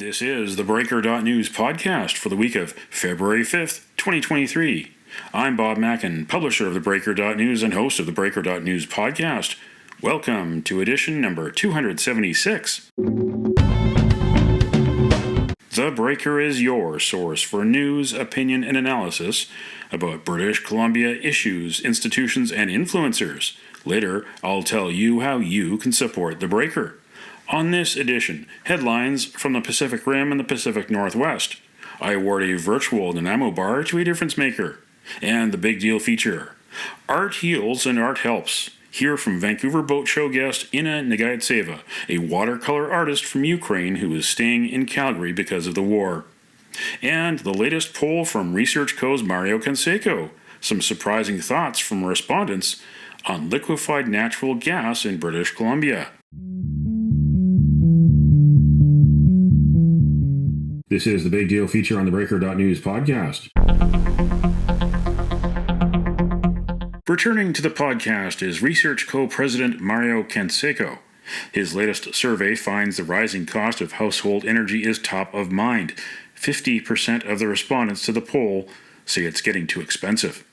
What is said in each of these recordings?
This is the theBreaker.news podcast for the week of February 5th, 2023. I'm Bob Mackin, publisher of theBreaker.news and host of the theBreaker.news podcast. Welcome to edition number 276. The Breaker is your source for news, opinion, and analysis about British Columbia issues, institutions, and influencers. Later, I'll tell you how you can support The Breaker. On this edition, headlines from the Pacific Rim and the Pacific Northwest. I award a virtual Nanaimo bar to a difference maker. And the big deal feature, Art Heals and Art Helps. Hear from Vancouver Boat Show guest Inna Nagaytseva, a watercolor artist from Ukraine who is staying in Calgary because of the war. And the latest poll from ResearchCo's Mario Canseco. Some surprising thoughts from respondents on liquefied natural gas in British Columbia. This is the big deal feature on the Breaker.news podcast. Returning to the podcast is ResearchCo President Mario Canseco. His latest survey finds the rising cost of household energy is top of mind. 50% of the respondents to the poll say it's getting too expensive.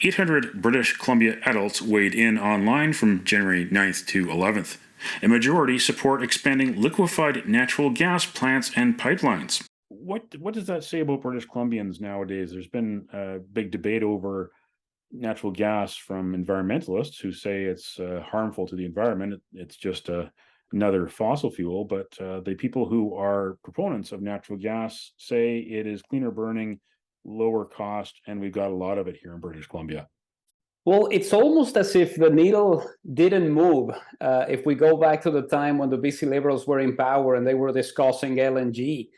800 British Columbia adults weighed in online from January 9th to 11th. A majority support expanding liquefied natural gas plants and pipelines. What does that say about British Columbians nowadays? There's been a big debate over natural gas from environmentalists who say it's harmful to the environment. It's just another fossil fuel. But the people who are proponents of natural gas say it is cleaner burning, lower cost, and we've got a lot of it here in British Columbia. Well, it's almost as if the needle didn't move. If we go back to the time when the BC Liberals were in power and they were discussing LNG,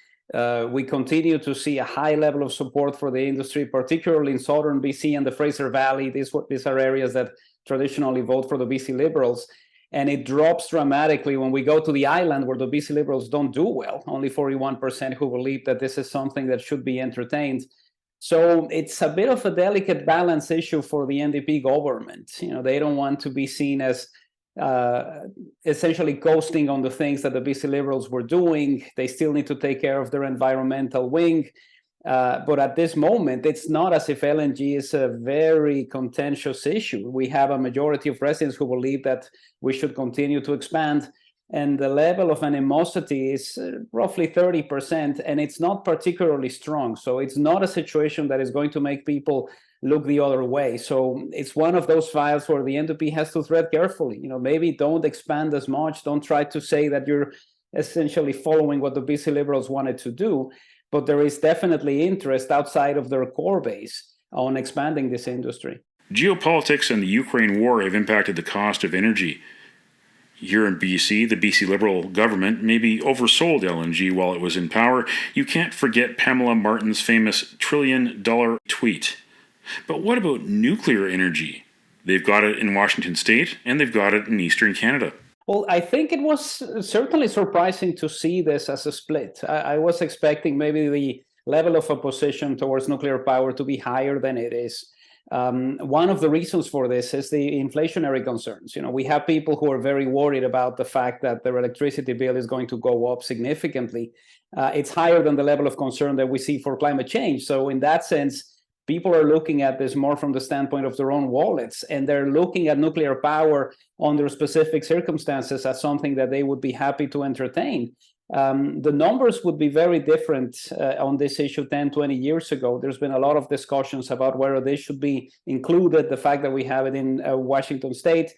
we continue to see a high level of support for the industry, particularly in southern BC and the Fraser Valley. These are areas that traditionally vote for the BC Liberals. And it drops dramatically when we go to the island where the BC Liberals don't do well. Only 41% who believe that this is something that should be entertained. So it's a bit of a delicate balance issue for the NDP government. You know, they don't want to be seen as essentially coasting on the things that the BC Liberals were doing. They still need to take care of their environmental wing. But at this moment, it's not as if LNG is a very contentious issue. We have a majority of residents who believe that we should continue to expand. And the level of animosity is roughly 30%, and it's not particularly strong. So it's not a situation that is going to make people look the other way. So it's one of those files where the NDP has to tread carefully. You know, maybe don't expand as much. Don't try to say that you're essentially following what the BC Liberals wanted to do. But there is definitely interest outside of their core base on expanding this industry. Geopolitics and the Ukraine war have impacted the cost of energy. Here in BC, the BC Liberal government maybe oversold LNG while it was in power. You can't forget Pamela Martin's famous $1 trillion tweet. But what about nuclear energy? They've got it in Washington State, and they've got it in Eastern Canada. Well, I think it was certainly surprising to see this as a split. I was expecting maybe the level of opposition towards nuclear power to be higher than it is. One of the reasons for this is the inflationary concerns. You know, we have people who are very worried about the fact that their electricity bill is going to go up significantly. It's higher than the level of concern that we see for climate change. So in that sense, people are looking at this more from the standpoint of their own wallets, and they're looking at nuclear power under specific circumstances as something that they would be happy to entertain. The numbers would be very different on this issue 10, 20 years ago. There's been a lot of discussions about whether they should be included, the fact that we have it in Washington State.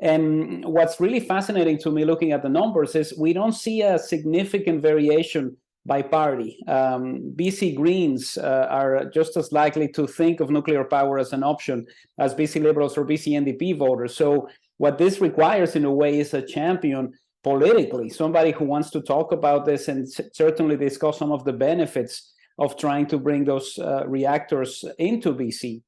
And what's really fascinating to me looking at the numbers is we don't see a significant variation by party. BC Greens are just as likely to think of nuclear power as an option as BC Liberals or BC NDP voters. So what this requires in a way is a champion politically, somebody who wants to talk about this and certainly discuss some of the benefits of trying to bring those reactors into BC.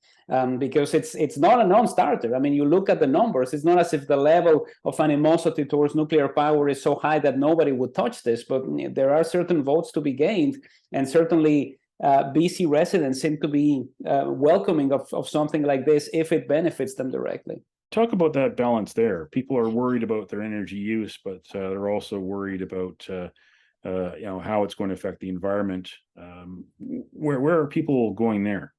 Because it's not a non-starter. I mean, you look at the numbers, it's not as if the level of animosity towards nuclear power is so high that nobody would touch this, but there are certain votes to be gained, and certainly BC residents seem to be welcoming of something like this if it benefits them directly. Talk about that balance there. People are worried about their energy use, but they're also worried about how it's going to affect the environment. Where are people going there?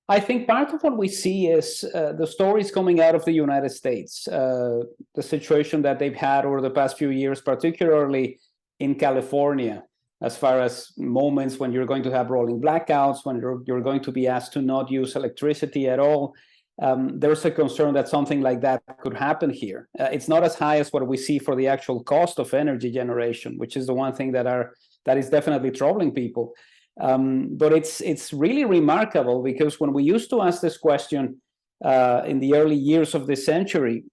I think part of what we see is the stories coming out of the United States, the situation that they've had over the past few years, particularly in California, as far as moments when you're going to have rolling blackouts, when you're going to be asked to not use electricity at all. There's a concern that something like that could happen here. It's not as high as what we see for the actual cost of energy generation, which is the one thing that is definitely troubling people. But it's really remarkable, because when we used to ask this question in the early years of this century,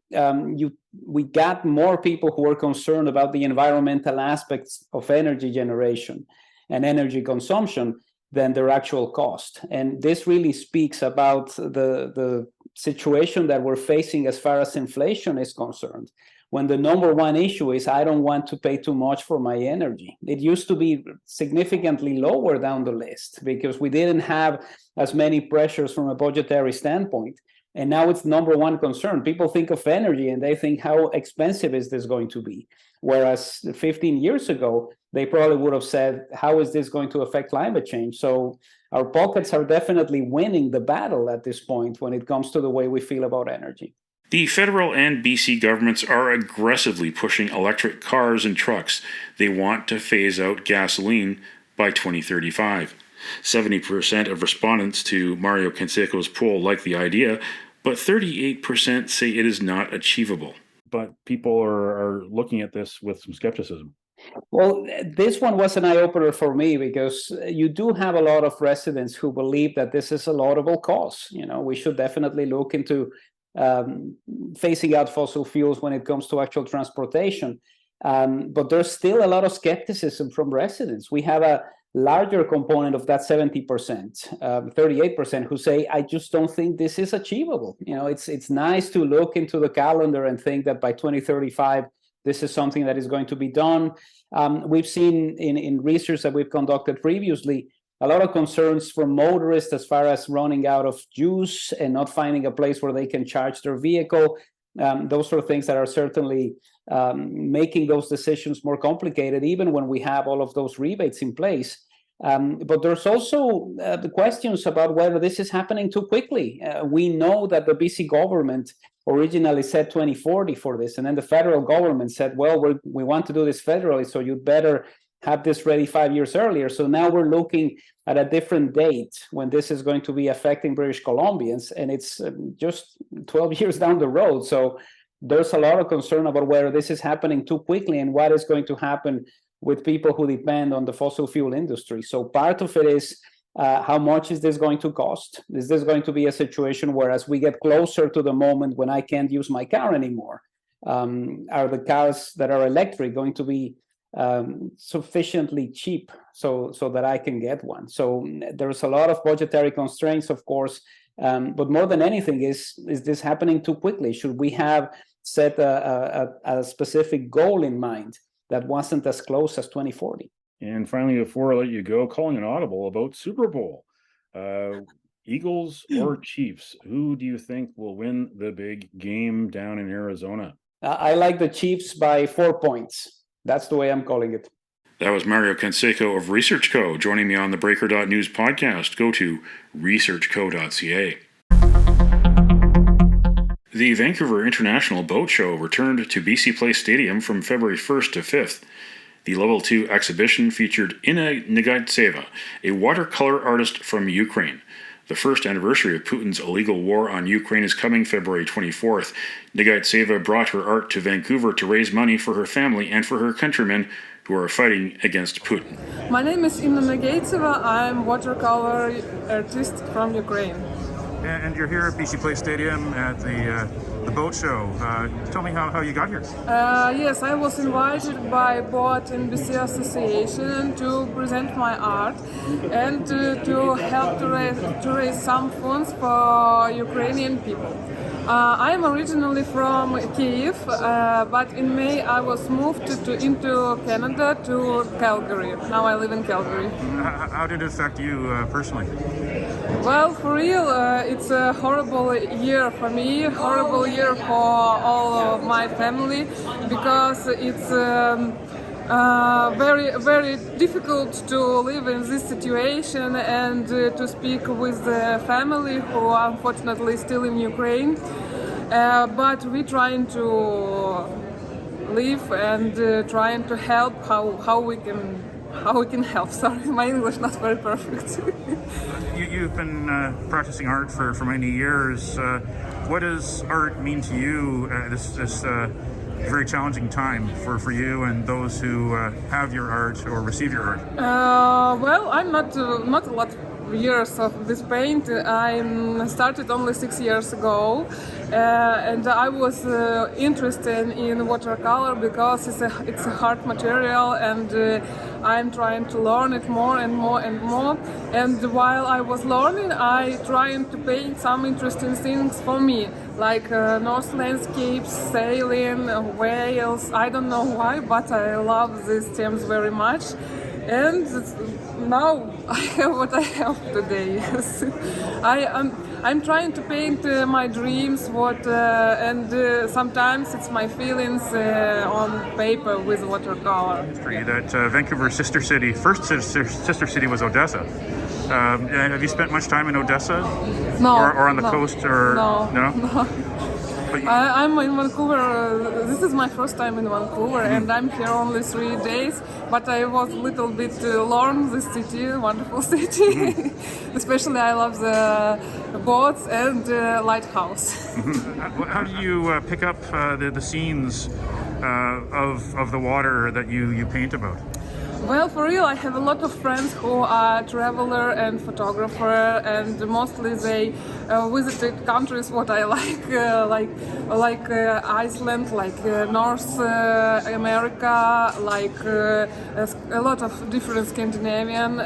we got more people who were concerned about the environmental aspects of energy generation and energy consumption than their actual cost. And this really speaks about the situation that we're facing as far as inflation is concerned, when the number one issue is, I don't want to pay too much for my energy. It used to be significantly lower down the list because we didn't have as many pressures from a budgetary standpoint. And now it's number one concern. People think of energy and they think, how expensive is this going to be? Whereas 15 years ago, they probably would have said, how is this going to affect climate change? So our pockets are definitely winning the battle at this point when it comes to the way we feel about energy. The federal and BC governments are aggressively pushing electric cars and trucks. They want to phase out gasoline by 2035. 70% of respondents to Mario Canseco's poll like the idea, but 38% say it is not achievable. But people are looking at this with some skepticism. Well, this one was an eye-opener for me, because you do have a lot of residents who believe that this is a laudable cause. We should definitely look into phasing out fossil fuels when it comes to actual transportation. But there's still a lot of skepticism from residents. We have a larger component of that 70%, 38% who say, I just don't think this is achievable. It's nice to look into the calendar and think that by 2035, this is something that is going to be done. We've seen in research that we've conducted previously, a lot of concerns from motorists as far as running out of juice and not finding a place where they can charge their vehicle. Those are things that are certainly making those decisions more complicated, even when we have all of those rebates in place. But there's also the questions about whether this is happening too quickly. We know that the BC government originally said 2040 for this, and then the federal government said, well, we want to do this federally, so you'd better have this ready 5 years earlier. So now we're looking at a different date when this is going to be affecting British Columbians, and it's just 12 years down the road. So there's a lot of concern about whether this is happening too quickly and what is going to happen with people who depend on the fossil fuel industry. So part of it is how much is this going to cost? Is this going to be a situation where, as we get closer to the moment when I can't use my car anymore, are the cars that are electric going to be sufficiently cheap so that I can get one? So there's a lot of budgetary constraints, of course, but more than anything, is this happening too quickly? Should we have set a specific goal in mind that wasn't as close as 2040? And finally, before I let you go, calling an audible about Super Bowl. Eagles or Chiefs, who do you think will win the big game down in Arizona? I like the Chiefs by 4 points. That's the way I'm calling it. That was Mario Canseco of ResearchCo joining me on theBreaker.news podcast. Go to researchco.ca. The Vancouver International Boat Show returned to BC Place Stadium from February 1st to 5th. The Level 2 exhibition featured Inna Nagaytseva, a watercolor artist from Ukraine. The first anniversary of Putin's illegal war on Ukraine is coming February 24th. Nagaytseva brought her art to Vancouver to raise money for her family and for her countrymen who are fighting against Putin. My name is Inna Nagaytseva. I'm watercolor artist from Ukraine. And you're here at BC Place Stadium at the boat show. Tell me how you got here. Yes, I was invited by Boat and BC Association to present my art and to help to raise some funds for Ukrainian people. I am originally from Kyiv, but in May I was moved into Canada to Calgary. Now I live in Calgary. How did it affect you personally? Well, for real, it's a horrible year for me, horrible year for all of my family, because it's very difficult to live in this situation and to speak with the family who are unfortunately still in Ukraine. But we're trying to live and trying to help how we can help. Sorry, my English not very perfect. You've been practicing art for many years. What does art mean to you this very challenging time for you and those who have your art or receive your art? Well, I'm not a lot of years of this paint. I started only 6 years ago, and I was interested in watercolor because it's a hard material, and I'm trying to learn it more and more and more. And while I was learning, I trying to paint some interesting things for me, like North landscapes, sailing, whales. I don't know why, but I love these themes very much. And now I have what I have today. Yes, I'm trying to paint my dreams, and sometimes it's my feelings on paper with watercolor. That Vancouver's sister city, first sister city was Odessa. Have you spent much time in Odessa? No. Or on the coast? Or No. I'm in Vancouver. This is my first time in Vancouver, and I'm here only 3 days. But I was a little bit learn this city, wonderful city. Especially, I love the boats and lighthouse. How do you pick up the scenes of the water that you paint about? Well, for real, I have a lot of friends who are traveler and photographer, and mostly they visited countries what I like Iceland, like North America, like a lot of different Scandinavian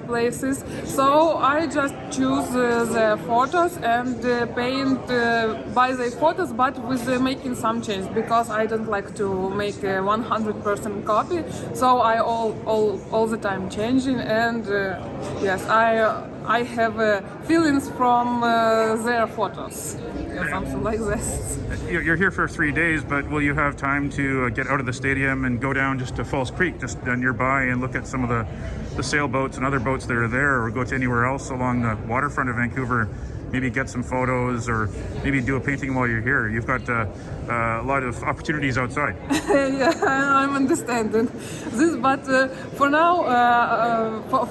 places. So I just choose the photos and paint by the photos, but with making some change, because I don't like to make a 100% copy. So I all the time changing, and yes, I have feelings from their photos, something like this. You're here for 3 days, but will you have time to get out of the stadium and go down just to Falls Creek, just nearby, and look at some of the sailboats and other boats that are there, or go to anywhere else along the waterfront of Vancouver? Maybe get some photos, or maybe do a painting while you're here. You've got a lot of opportunities outside. Yeah, I'm understanding this, but for now,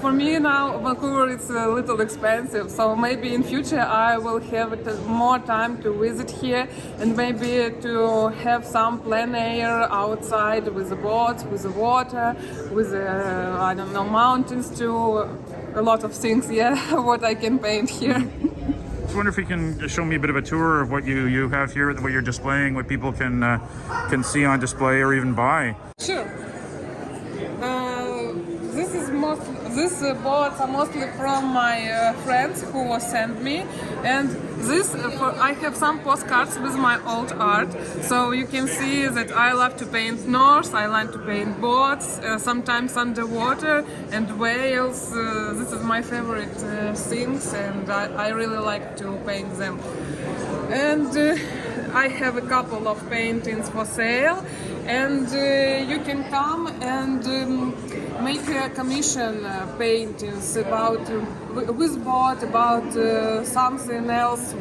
for me now, Vancouver is a little expensive. So maybe in future I will have more time to visit here, and maybe to have some plein air outside with the boats, with the water, with I don't know, mountains too. A lot of things, yeah, what I can paint here. I wonder if you can show me a bit of a tour of what you have here, what you're displaying, what people can see on display or even buy. Sure. These boards are mostly from my friends who sent me, and I have some postcards with my old art. So you can see that I love to paint Norse, I like to paint boats, sometimes underwater, and whales. This is my favorite things, and I really like to paint them. And I have a couple of paintings for sale, and you can come and make a commission paintings about with boat, about something else.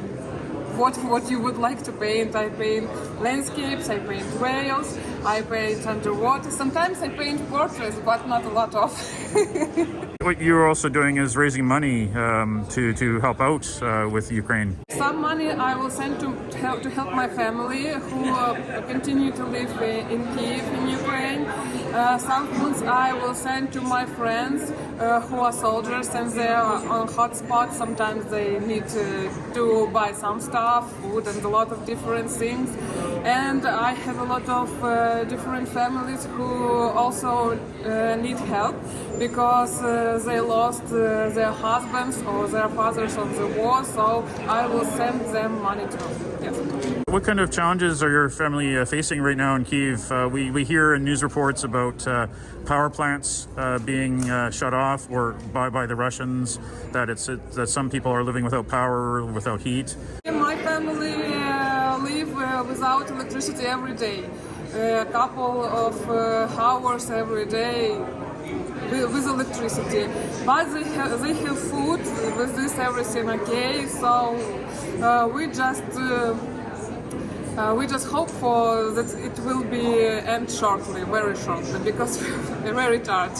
What you would like to paint. I paint landscapes, I paint whales, I paint underwater. Sometimes I paint portraits, but not a lot of. What you're also doing is raising money to help out with Ukraine. Some money I will send to help my family who continue to live in Kyiv, in Ukraine. Some funds I will send to my friends who are soldiers, and they are on hotspots. Sometimes they need to buy some stuff, food, and a lot of different things. And I have a lot of different families who also need help because they lost their husbands or their fathers on the war. So I will send them money too. Yes. What kind of challenges are your family facing right now in Kyiv? We hear in news reports about power plants being shut off or by the Russians, that some people are living without power, without heat. My family live without electricity every day. a couple of hours every day with electricity, but they have food with this everything okay. So we just hope for that it will be end shortly, very shortly, because we're very tired.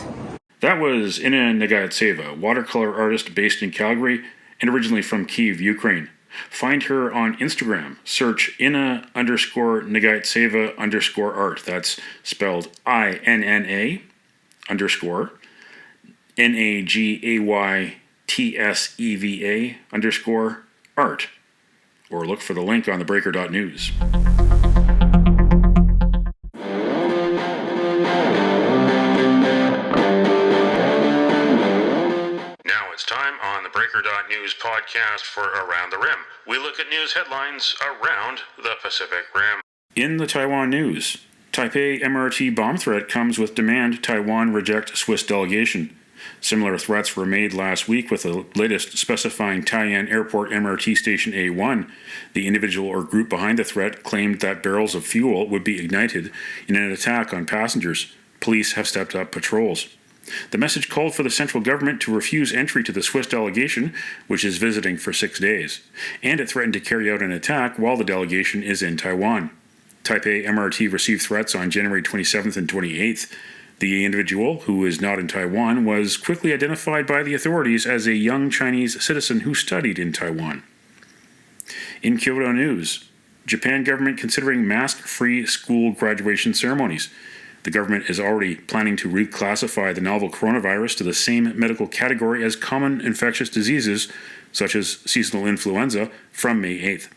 That was Inna Nagaytseva, watercolor artist based in Calgary and originally from Kyiv, Ukraine. Find her on Instagram. Search Inna_Nagaytseva_art. That's spelled INNA_NAGAYTSEVA_art. Or look for the link on theBreaker.news. Now it's time on the Breaker.news podcast for Around the Rim. We look at news headlines around the Pacific Rim. In the Taiwan news, Taipei MRT bomb threat comes with demand Taiwan reject Swiss delegation. Similar threats were made last week, with the latest specifying Taiyuan Airport MRT Station A1. The individual or group behind the threat claimed that barrels of fuel would be ignited in an attack on passengers. Police have stepped up patrols. The message called for the central government to refuse entry to the Swiss delegation, which is visiting for 6 days, and it threatened to carry out an attack while the delegation is in Taiwan. Taipei MRT received threats on January 27th and 28th. The individual, who is not in Taiwan, was quickly identified by the authorities as a young Chinese citizen who studied in Taiwan. In Kyoto news, Japan government considering mask-free school graduation ceremonies. The government is already planning to reclassify the novel coronavirus to the same medical category as common infectious diseases, such as seasonal influenza, from May 8th.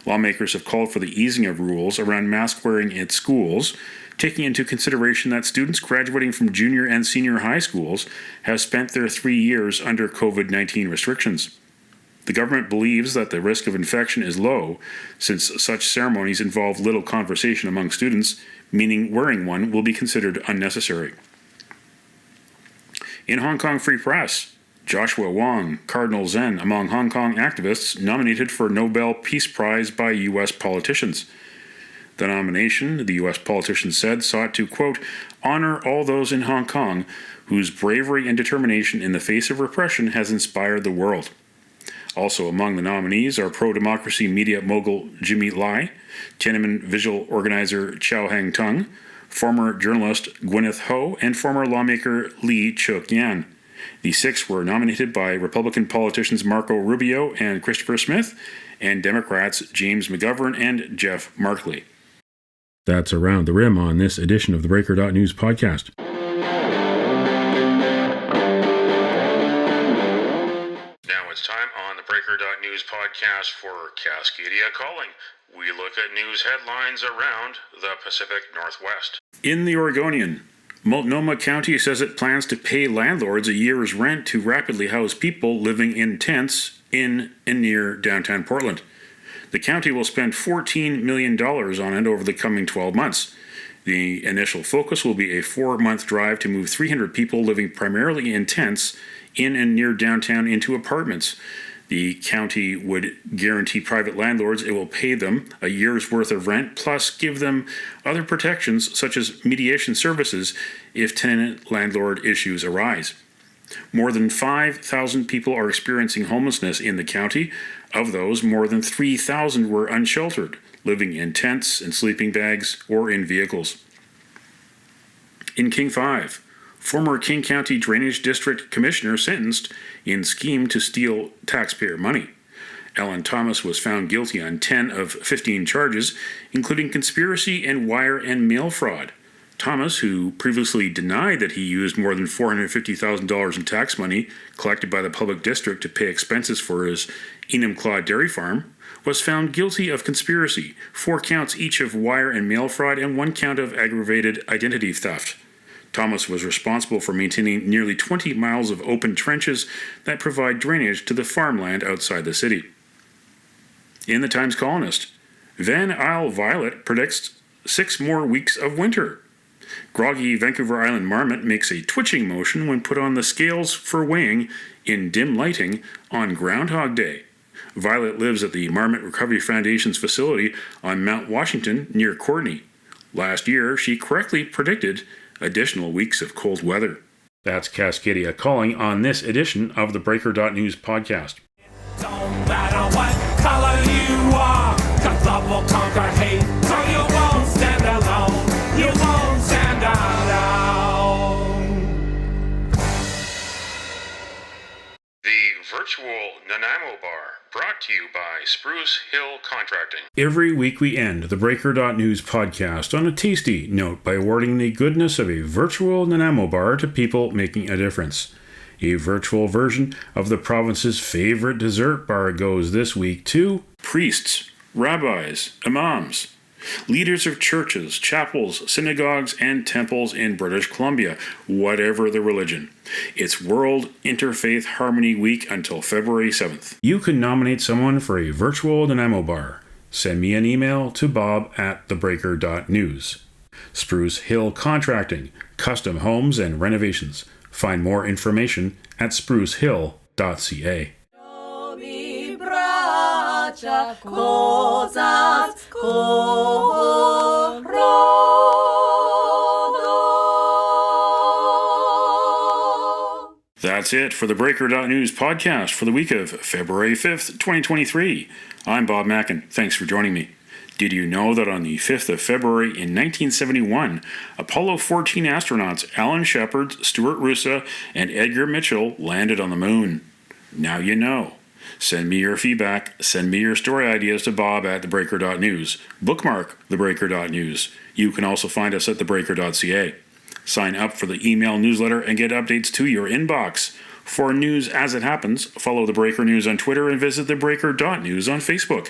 Lawmakers have called for the easing of rules around mask wearing at schools, taking into consideration that students graduating from junior and senior high schools have spent their 3 years under COVID-19 restrictions. The government believes that the risk of infection is low, since such ceremonies involve little conversation among students, meaning wearing one will be considered unnecessary. In Hong Kong Free Press, Joshua Wong, Cardinal Zen among Hong Kong activists nominated for Nobel Peace Prize by U.S. politicians. The nomination, the U.S. politician said, sought to, quote, honor all those in Hong Kong whose bravery and determination in the face of repression has inspired the world. Also among the nominees are pro-democracy media mogul Jimmy Lai, Tiananmen Vigil organizer Chow Hang-tung, former journalist Gwyneth Ho, and former lawmaker Lee Cheuk-yan. The 6 were nominated by Republican politicians Marco Rubio and Christopher Smith, and Democrats James McGovern and Jeff Markley. That's Around the Rim on this edition of the Breaker.news podcast. Now it's time on the Breaker.news podcast for Cascadia Calling. We look at news headlines around the Pacific Northwest. In the Oregonian, Multnomah County says it plans to pay landlords a year's rent to rapidly house people living in tents in and near downtown Portland. The county will spend $14 million on it over the coming 12 months. The initial focus will be a 4-month drive to move 300 people living primarily in tents in and near downtown into apartments. The county would guarantee private landlords it will pay them a year's worth of rent, plus give them other protections such as mediation services if tenant-landlord issues arise. More than 5,000 people are experiencing homelessness in the county. Of those, more than 3,000 were unsheltered, living in tents and sleeping bags or in vehicles. In King 5, former King County Drainage District Commissioner sentenced in scheme to steal taxpayer money. Ellen Thomas was found guilty on 10 of 15 charges, including conspiracy and wire and mail fraud. Thomas, who previously denied that he used more than $450,000 in tax money collected by the public district to pay expenses for his Enumclaw dairy farm, was found guilty of conspiracy, 4 counts each of wire and mail fraud and 1 count of aggravated identity theft. Thomas was responsible for maintaining nearly 20 miles of open trenches that provide drainage to the farmland outside the city. In the Times-Colonist, Van Isle Violet predicts 6 more weeks of winter. Groggy Vancouver Island marmot makes a twitching motion when put on the scales for weighing in dim lighting on Groundhog Day. Violet lives at the Marmot Recovery Foundation's facility on Mount Washington near Courtney. Last year, she correctly predicted additional weeks of cold weather. That's Cascadia calling on this edition of the theBreaker.news podcast. Don't matter what color you are, 'cause love will conquer hate, so you won't stand alone, you won't stand alone. The virtual Nanaimo Bar, brought to you by Spruce Hill Contracting. Every week we end the Breaker.news podcast on a tasty note by awarding the goodness of a virtual Nanaimo Bar to people making a difference. A virtual version of the province's favorite dessert bar goes this week to priests, rabbis, imams, leaders of churches, chapels, synagogues, and temples in British Columbia, whatever the religion. It's World Interfaith Harmony Week until February 7th. You can nominate someone for a virtual Nanaimo Bar. Send me an email to bob@theBreaker.news. Spruce Hill Contracting, custom homes and renovations. Find more information at sprucehill.ca. That's it for the Breaker.news podcast for the week of February 5th, 2023. I'm Bob Mackin. Thanks for joining me. Did you know that on the 5th of February in 1971, Apollo 14 astronauts Alan Shepard, Stuart Roosa, and Edgar Mitchell landed on the moon? Now you know. Send me your feedback. Send me your story ideas to bob@theBreaker.news. Bookmark theBreaker.news. You can also find us at theBreaker.ca. Sign up for the email newsletter and get updates to your inbox. For news as it happens, follow The Breaker News on Twitter and visit theBreaker.news on Facebook.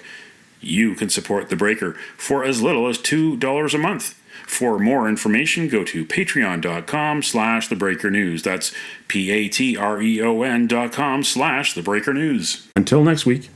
You can support The Breaker for as little as $2 a month. For more information, go to patreon.com/thebreakernews. That's patreon.com/thebreakernews. Until next week.